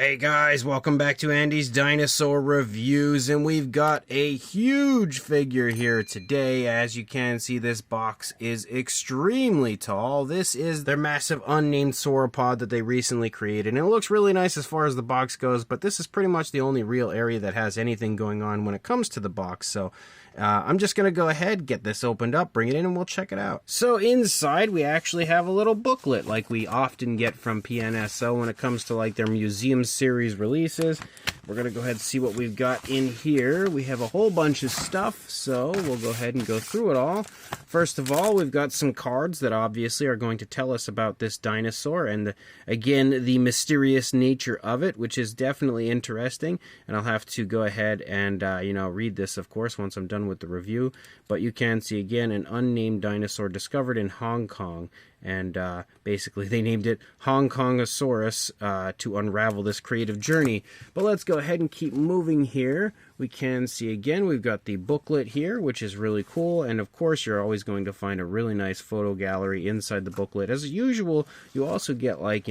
Hey guys, welcome back to Andy's Dinosaur Reviews, and we've got a huge figure here today. As you can see, this box is extremely tall. This is their massive unnamed sauropod that they recently created, and it looks really nice as far as the box goes, but this is pretty much the only real area that has anything going on when it comes to the box, so I'm just going to go ahead, get this opened up, bring it in, and we'll check it out. So inside, we actually have a little booklet like we often get from PNSO when it comes to like their museum series releases. We're going to go ahead and see what we've got in here. We have a whole bunch of stuff, so we'll go ahead and go through it all. First of all, we've got some cards that obviously are going to tell us about this dinosaur and, again, the mysterious nature of it, which is definitely interesting. And I'll have to go ahead and, read this, of course, once I'm done with the review. But you can see, again, an unnamed dinosaur discovered in Hong Kong. And basically they named it Hongkongosaurus to unravel this creative journey. But let's go ahead and keep moving here. We can see again, we've got the booklet here, which is really cool. And of course, you're always going to find a really nice photo gallery inside the booklet. As usual, you also get like,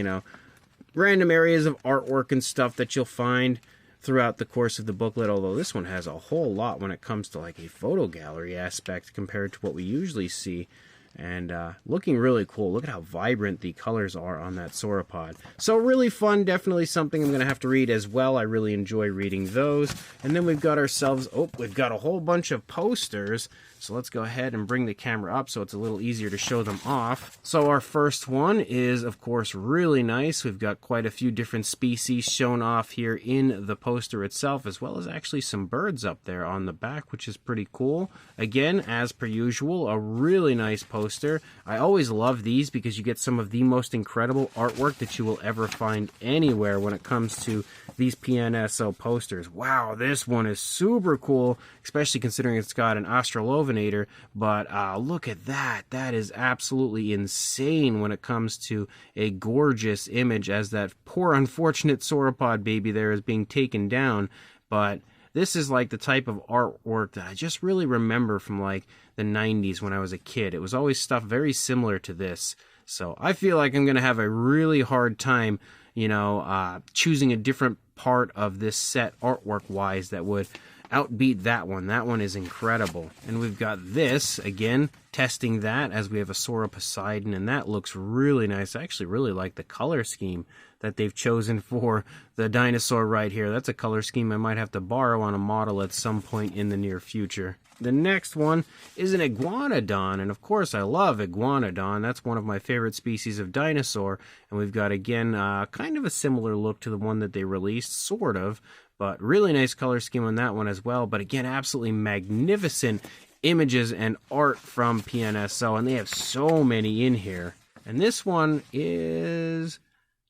random areas of artwork and stuff that you'll find throughout the course of the booklet, although this one has a whole lot when it comes to like a photo gallery aspect compared to what we usually see. And looking really cool. Look at how vibrant the colors are on that sauropod. So really fun, definitely something I'm going to have to read as well. I really enjoy reading those. And then we've got ourselves, we've got a whole bunch of posters. So let's go ahead and bring the camera up so it's a little easier to show them off. So our first one is, of course, really nice. We've got quite a few different species shown off here in the poster itself, as well as actually some birds up there on the back, which is pretty cool. Again, as per usual, a really nice poster. I always love these because you get some of the most incredible artwork that you will ever find anywhere when it comes to these PNSO posters. Wow, this one is super cool, especially considering it's got an Australovenator, but look at that. That is absolutely insane when it comes to a gorgeous image as that poor unfortunate sauropod baby there is being taken down. But this is like the type of artwork that I just really remember from like the 90s when I was a kid. It was always stuff very similar to this. So I feel like I'm going to have a really hard time, choosing a different part of this set artwork-wise that would outbeat that one. That one is incredible. And we've got this, again, testing that as we have a Sauroposeidon, and that looks really nice. I actually really like the color scheme that they've chosen for the dinosaur right here. That's a color scheme I might have to borrow on a model at some point in the near future. The next one is an iguanodon, and of course I love iguanodon. That's one of my favorite species of dinosaur, and we've got, again, kind of a similar look to the one that they released, sort of, but really nice color scheme on that one as well. But again, absolutely magnificent images and art from PNSO, and they have so many in here. And this one is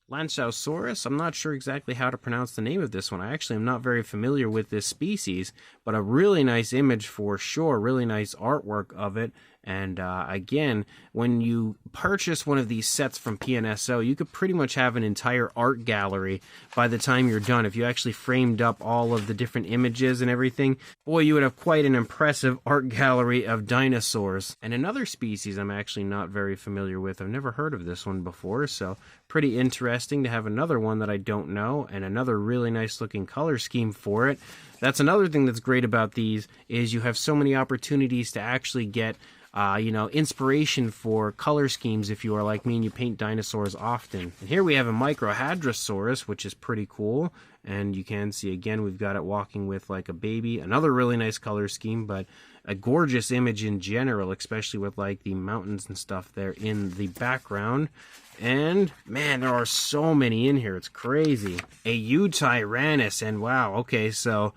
Hongkongosaurus. I'm not sure exactly how to pronounce the name of this one. I actually am not very familiar with this species, but a really nice image for sure, really nice artwork of it. And again, when you purchase one of these sets from PNSO, you could pretty much have an entire art gallery by the time you're done. If you actually framed up all of the different images and everything, boy, you would have quite an impressive art gallery of dinosaurs. And another species I'm actually not very familiar with. I've never heard of this one before, so pretty interesting to have another one that I don't know, and another really nice looking color scheme for it. That's another thing that's great about these, is you have so many opportunities to actually get inspiration for color schemes if you are like me and you paint dinosaurs often. And here we have a Microhadrosaurus, which is pretty cool. And you can see, again, we've got it walking with like a baby. Another really nice color scheme, but a gorgeous image in general, especially with like the mountains and stuff there in the background. And man, there are so many in here. It's crazy. A Eutyrannus, and wow, okay, so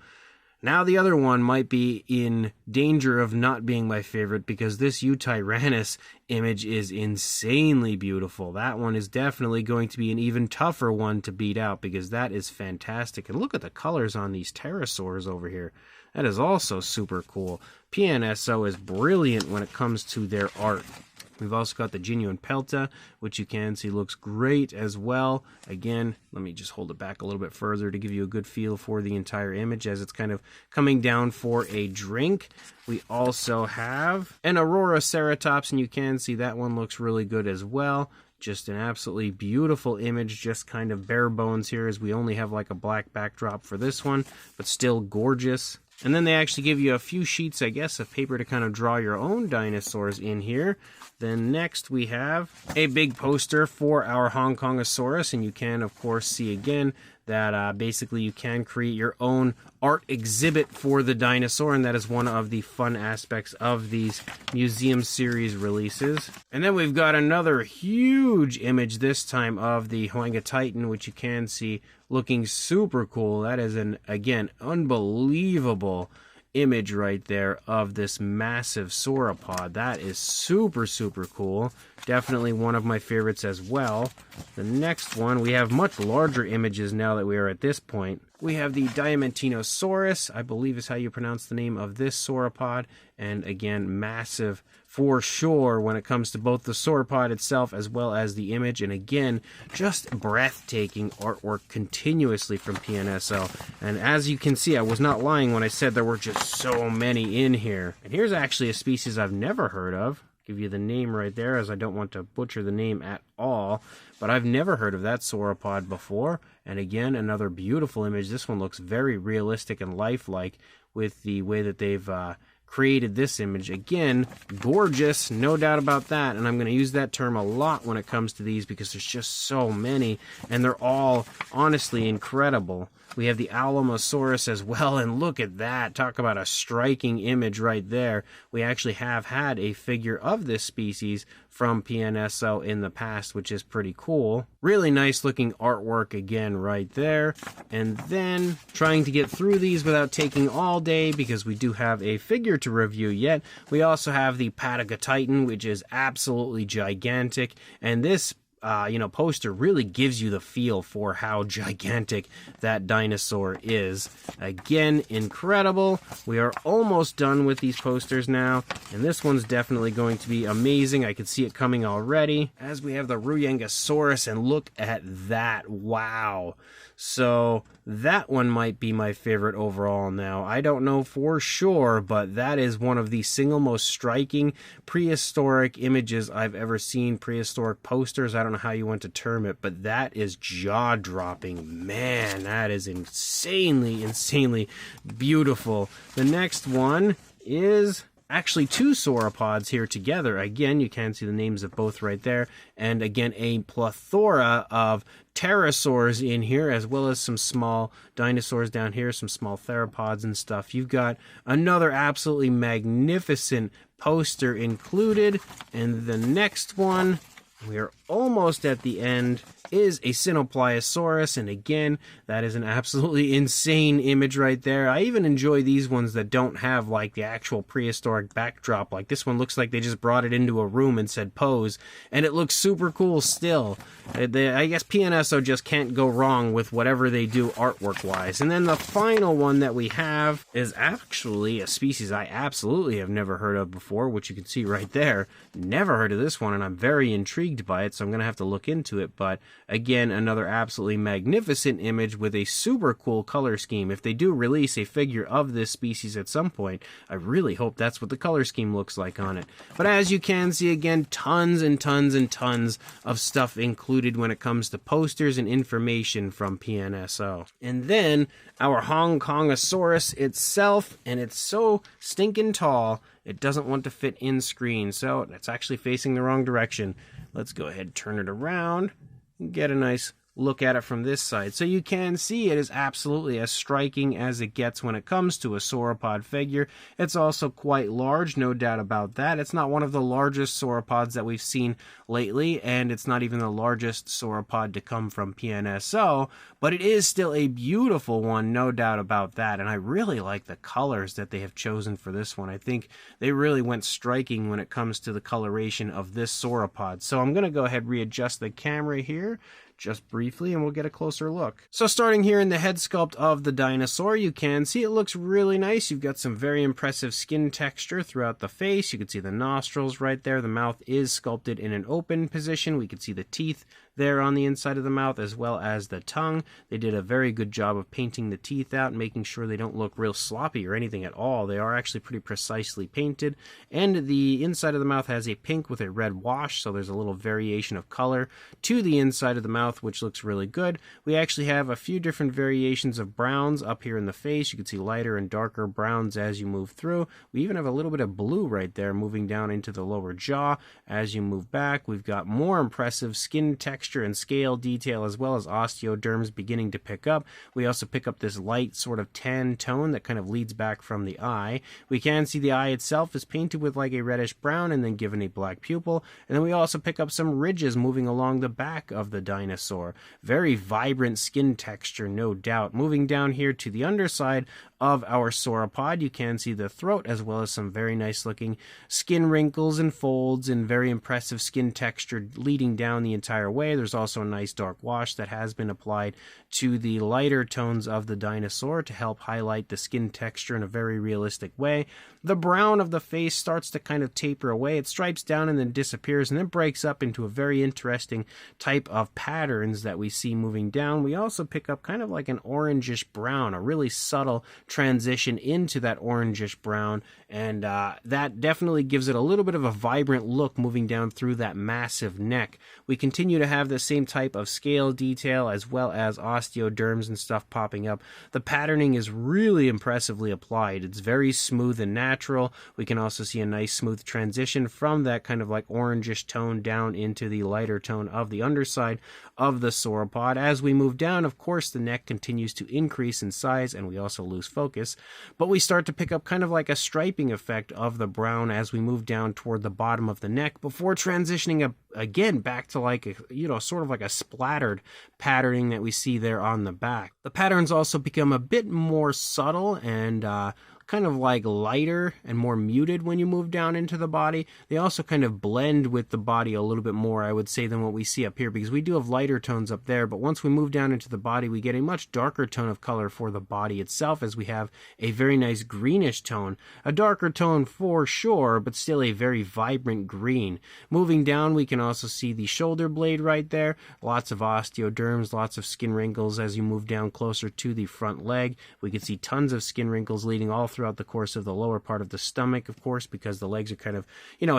now the other one might be in danger of not being my favorite because this Eutyrannus image is insanely beautiful. That one is definitely going to be an even tougher one to beat out because that is fantastic. And look at the colors on these pterosaurs over here. That is also super cool. PNSO is brilliant when it comes to their art. We've also got the genuine pelta, which you can see looks great as well. Again, let me just hold it back a little bit further to give you a good feel for the entire image as it's kind of coming down for a drink. We also have an Aurora-ceratops, and you can see that one looks really good as well. Just an absolutely beautiful image, just kind of bare bones here as we only have like a black backdrop for this one, but still gorgeous. And then they actually give you a few sheets, I guess, of paper to kind of draw your own dinosaurs in here. Then next we have a big poster for our Hongkongosaurus, and you can, of course, see again that basically you can create your own art exhibit for the dinosaur, and that is one of the fun aspects of these museum series releases. And then we've got another huge image, this time of the Huanga Titan, which you can see looking super cool. That is an, again, unbelievable image right there of this massive sauropod. That is super, super cool. Definitely one of my favorites as well. The next one, we have much larger images now that we are at this point. We have the Dinosaurus, I believe is how you pronounce the name of this sauropod, and again, massive for sure when it comes to both the sauropod itself as well as the image, and again, just breathtaking artwork continuously from PNSO. And as you can see, I was not lying when I said there were just so many in here. And here's actually a species I've never heard of. Give you the name right there, as I don't want to butcher the name at all, but I've never heard of that sauropod before. And again, another beautiful image. This one looks very realistic and lifelike with the way that they've created this image. Again, gorgeous, no doubt about that, and I'm going to use that term a lot when it comes to these because there's just so many, and they're all honestly incredible. We have the Allomosaurus as well, and look at that. Talk about a striking image right there. We actually have had a figure of this species from PNSO in the past, which is pretty cool. Really nice looking artwork again right there. And then trying to get through these without taking all day because we do have a figure to review yet. We also have the Pataga Titan, which is absolutely gigantic, and this poster really gives you the feel for how gigantic that dinosaur is. Again, incredible. We are almost done with these posters now, and this one's definitely going to be amazing. I can see it coming already. As we have the Ruyangosaurus, and look at that. Wow. So that one might be my favorite overall now. I don't know for sure, but that is one of the single most striking prehistoric images I've ever seen, prehistoric posters. I don't know how you want to term it, but that is jaw-dropping. Man, that is insanely, insanely beautiful. The next one is actually two sauropods here together. Again, you can see the names of both right there. And again, a plethora of pterosaurs in here, as well as some small dinosaurs down here, some small theropods and stuff. You've got another absolutely magnificent poster included. And the next one, we are almost at the end, is a Cynopliosaurus, and again, that is an absolutely insane image right there. I even enjoy these ones that don't have like the actual prehistoric backdrop. Like this one looks like they just brought it into a room and said pose, and it looks super cool still. I guess PNSO just can't go wrong with whatever they do artwork wise. And then the final one that we have is actually a species I absolutely have never heard of before, which you can see right there. Never heard of this one, and I'm very intrigued by it, so I'm gonna have to look into it. But again, another absolutely magnificent image with a super cool color scheme. If they do release a figure of this species at some point, I really hope that's what the color scheme looks like on it. But as you can see, again, tons and tons and tons of stuff included when it comes to posters and information from PNSO. And then our Hongkongosaurus itself, and it's so stinking tall, it doesn't want to fit in screen, so it's actually facing the wrong direction. Let's go ahead and turn it around and get a nice look at it from this side. So you can see it is absolutely as striking as it gets when it comes to a sauropod figure. It's also quite large, no doubt about that. It's not one of the largest sauropods that we've seen lately, and it's not even the largest sauropod to come from PNSO, but it is still a beautiful one, no doubt about that. And I really like the colors that they have chosen for this one. I think they really went striking when it comes to the coloration of this sauropod. So I'm going to go ahead and readjust the camera here just briefly and we'll get a closer look. So starting here in the head sculpt of the dinosaur, you can see it looks really nice. You've got some very impressive skin texture throughout the face. You can see the nostrils right there. The mouth is sculpted in an open position. We can see the teeth there on the inside of the mouth, as well as the tongue. They did a very good job of painting the teeth out and making sure they don't look real sloppy or anything at all. They are actually pretty precisely painted. And the inside of the mouth has a pink with a red wash, so there's a little variation of color to the inside of the mouth, which looks really good. We actually have a few different variations of browns up here in the face. You can see lighter and darker browns as you move through. We even have a little bit of blue right there moving down into the lower jaw. As you move back, we've got more impressive skin texture and scale detail, as well as osteoderms beginning to pick up. We also pick up this light sort of tan tone that kind of leads back from the eye. We can see the eye itself is painted with like a reddish brown and then given a black pupil. And then we also pick up some ridges moving along the back of the dinosaur. Very vibrant skin texture, no doubt. Moving down here to the underside of our sauropod, you can see the throat, as well as some very nice looking skin wrinkles and folds and very impressive skin texture leading down the entire way. There's also a nice dark wash that has been applied to the lighter tones of the dinosaur to help highlight the skin texture in a very realistic way. The brown of the face starts to kind of taper away. It stripes down and then disappears and then breaks up into a very interesting type of patterns that we see moving down. We also pick up kind of like an orangish brown, a really subtle transition into that orangish brown, and that definitely gives it a little bit of a vibrant look moving down through that massive neck. We continue to have the same type of scale detail as well as osteoderms and stuff popping up. The patterning is really impressively applied. It's very smooth and natural. We can also see a nice smooth transition from that kind of like orangish tone down into the lighter tone of the underside of the sauropod. As we move down, of course, the neck continues to increase in size and we also lose focus, but we start to pick up kind of like a striping effect of the brown as we move down toward the bottom of the neck before transitioning up again back to like a, sort of like a splattered patterning that we see there on the back. The patterns also become a bit more subtle and kind of like lighter and more muted when you move down into the body. They also kind of blend with the body a little bit more, I would say, than what we see up here, because we do have lighter tones up there, but once we move down into the body, we get a much darker tone of color for the body itself, as we have a very nice greenish tone. A darker tone for sure, but still a very vibrant green. Moving down, we can also see the shoulder blade right there. Lots of osteoderms, lots of skin wrinkles as you move down closer to the front leg. We can see tons of skin wrinkles leading all throughout the course of the lower part of the stomach, of course, because the legs are kind of,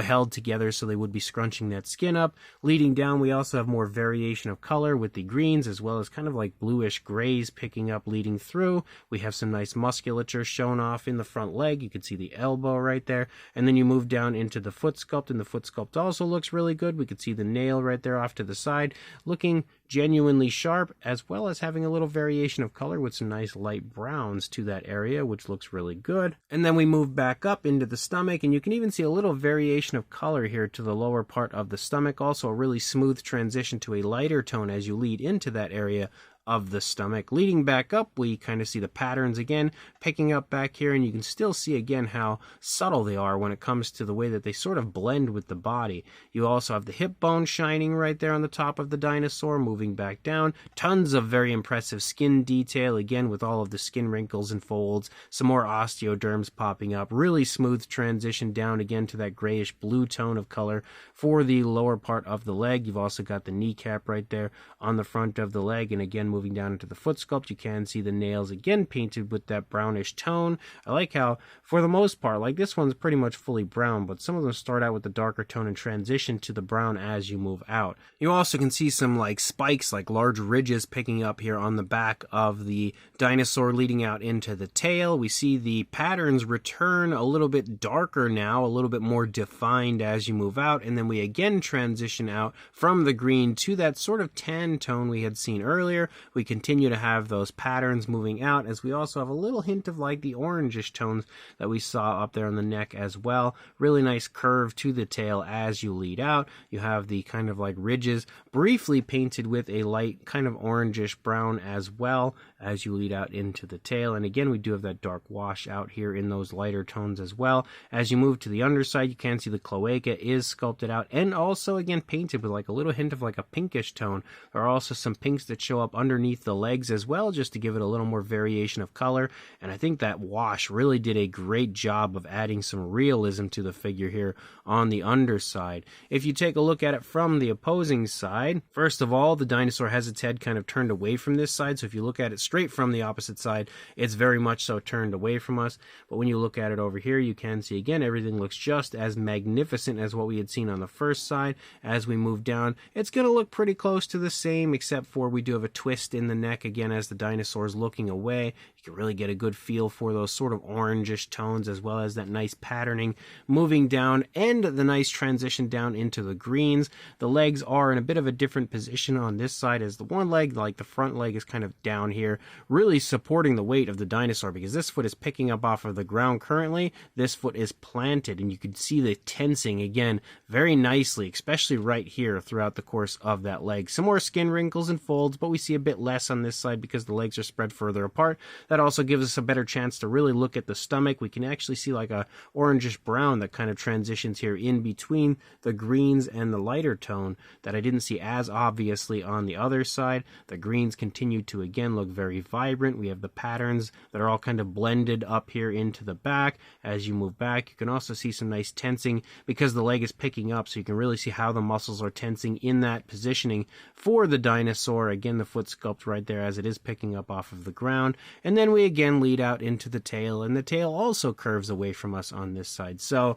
held together, so they would be scrunching that skin up. Leading down, we also have more variation of color with the greens, as well as kind of like bluish grays picking up leading through. We have some nice musculature shown off in the front leg. You can see the elbow right there. And then you move down into the foot sculpt, and the foot sculpt also looks really good. We can see the nail right there off to the side, looking genuinely sharp, as well as having a little variation of color with some nice light browns to that area, which looks really good. And then we move back up into the stomach, and you can even see a little variation of color here to the lower part of the stomach. Also a really smooth transition to a lighter tone as you lead into that area of the stomach. Leading back up, we kind of see the patterns again picking up back here, and you can still see again how subtle they are when it comes to the way that they sort of blend with the body. You also have the hip bone shining right there on the top of the dinosaur. Moving back down, tons of very impressive skin detail, again with all of the skin wrinkles and folds, some more osteoderms popping up. Really smooth transition down again to that grayish blue tone of color for the lower part of the leg. You've also got the kneecap right there on the front of the leg, and again moving down into the foot sculpt, you can see the nails again painted with that brownish tone. I like how, for the most part, like this one's pretty much fully brown, but some of them start out with the darker tone and transition to the brown as you move out. You also can see some like spikes, like large ridges picking up here on the back of the dinosaur leading out into the tail. We see the patterns return a little bit darker now, a little bit more defined as you move out, and then we again transition out from the green to that sort of tan tone we had seen earlier. we continue to have those patterns moving out, as we also have a little hint of like the orangish tones that we saw up there on the neck as well. Really nice curve to the tail as you lead out. You have the kind of like ridges briefly painted with a light kind of orangish brown as well as you lead out into the tail. And again, we do have that dark wash out here in those lighter tones as well. As you move to the underside, you can see the cloaca is sculpted out and also again painted with like a little hint of like a pinkish tone. There are also some pinks that show up underneath the legs as well, just to give it a little more variation of color. And I think that wash really did a great job of adding some realism to the figure here on the underside. If you take a look at it from the opposing side, first of all, the dinosaur has its head kind of turned away from this side. So if you look at it straight from the opposite side, it's very much so turned away from us. But when you look at it over here, you can see again, everything looks just as magnificent as what we had seen on the first side. As we move down, it's going to look pretty close to the same, except for we do have a twist in the neck again as the dinosaur is looking away. You can really get a good feel for those sort of orangish tones, as well as that nice patterning moving down and the nice transition down into the greens. The legs are in a bit of a different position on this side, as the one leg, like the front leg, is kind of down here, really supporting the weight of the dinosaur, because this foot is picking up off of the ground currently. This foot is planted, and you can see the tensing again very nicely, especially right here throughout the course of that leg. Some more skin wrinkles and folds, but we see a bit less on this side because the legs are spread further apart. That also gives us a better chance to really look at the stomach. We can actually see like a orangish brown that kind of transitions here in between the greens and the lighter tone that I didn't see as obviously on the other side. The greens continue to again look very vibrant. We have the patterns that are all kind of blended up here into the back. As you move back, you can also see some nice tensing because the leg is picking up, so you can really see how the muscles are tensing in that positioning for the dinosaur. Again, the foot sculpt right there as it is picking up off of the ground. And then we again lead out into the tail, and the tail also curves away from us on this side. So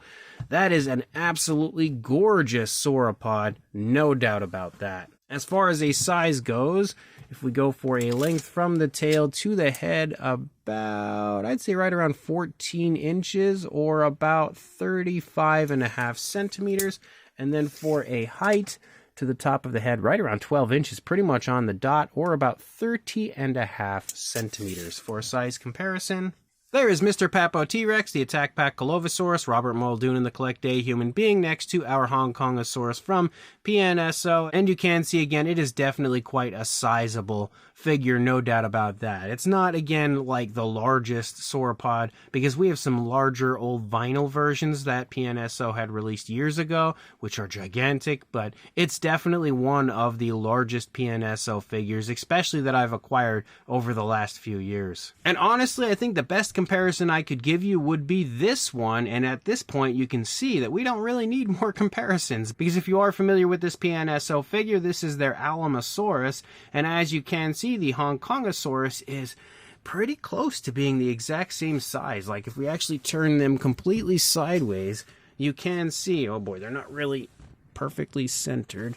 that is an absolutely gorgeous sauropod, no doubt about that. As far as a size goes, if we go for a length from the tail to the head, about, I'd say right around 14 inches or about 35.5 centimeters. And then for a height to the top of the head, right around 12 inches, pretty much on the dot, or about 30.5 centimeters. For a size comparison, there is Mr. Papo T-Rex, the Attack Pack Hongkongosaurus, Robert Muldoon, and the Collect Day Human Being next to our Hongkongosaurus from PNSO. And you can see again, it is definitely quite a sizable figure, no doubt about that. It's not, again, like the largest sauropod, because we have some larger old vinyl versions that PNSO had released years ago, which are gigantic, but it's definitely one of the largest PNSO figures, especially that I've acquired over the last few years. And honestly, I think the best comparison I could give you would be this one, and at this point you can see that we don't really need more comparisons, because if you are familiar with this PNSO figure, this is their Alamosaurus, and as you can see, the Hongkongosaurus is pretty close to being the exact same size. Like if we actually turn them completely sideways, you can see, oh boy, they're not really perfectly centered.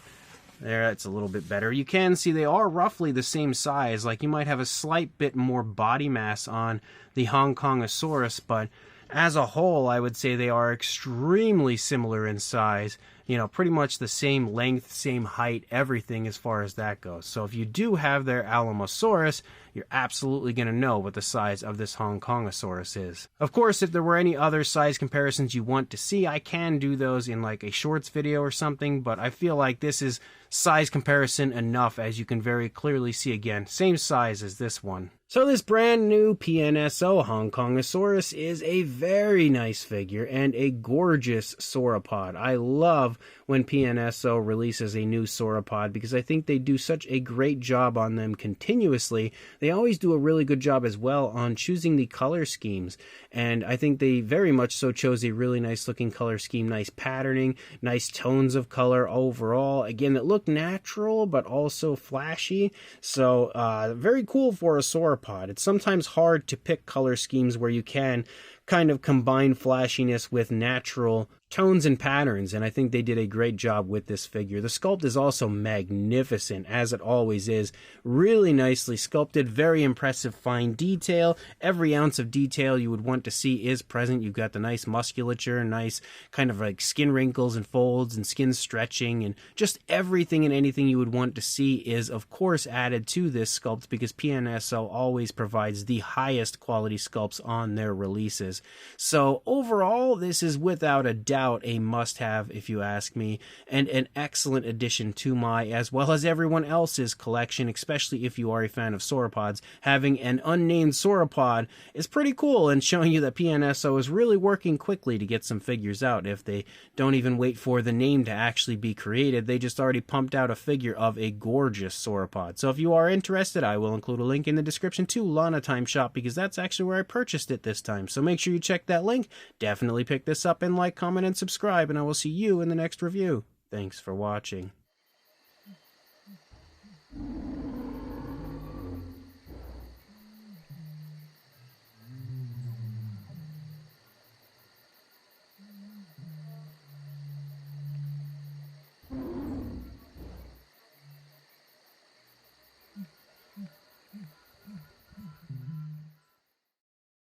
There, that's a little bit better. You can see they are roughly the same size. Like you might have a slight bit more body mass on the Hongkongosaurus, but as a whole, I would say they are extremely similar in size. You know, pretty much the same length, same height, everything as far as that goes. So if you do have their Alamosaurus, you're absolutely going to know what the size of this Hongkongosaurus is. Of course, if there were any other size comparisons you want to see, I can do those in like a shorts video or something, but I feel like this is size comparison enough, as you can very clearly see again, same size as this one. So this brand new PNSO Hongkongosaurus is a very nice figure and a gorgeous sauropod. I love when PNSO releases a new sauropod because I think they do such a great job on them continuously. They always do a really good job as well on choosing the color schemes, and I think they very much so chose a really nice looking color scheme, nice patterning, nice tones of color overall, again, that look natural but also flashy. So very cool for a sauropod. It's sometimes hard to pick color schemes where you can kind of combine flashiness with natural tones and patterns, and I think they did a great job with this figure. The sculpt is also magnificent, as it always is. Really nicely sculpted, very impressive fine detail. Every ounce of detail you would want to see is present. You've got the nice musculature, nice kind of like skin wrinkles and folds and skin stretching, and just everything and anything you would want to see is, of course, added to this sculpt, because PNSO always provides the highest quality sculpts on their releases. So overall, this is without a doubt a must-have, if you ask me, and an excellent addition to my, as well as everyone else's, collection, especially if you are a fan of sauropods. Having an unnamed sauropod is pretty cool, and showing you that PNSO is really working quickly to get some figures out. If they don't even wait for the name to actually be created, they just already pumped out a figure of a gorgeous sauropod. So if you are interested, I will include a link in the description to Lana Time Shop, because that's actually where I purchased it this time. So make sure you check that link. Definitely pick this up, and like, comment, and subscribe, and I will see you in the next review. Thanks for watching.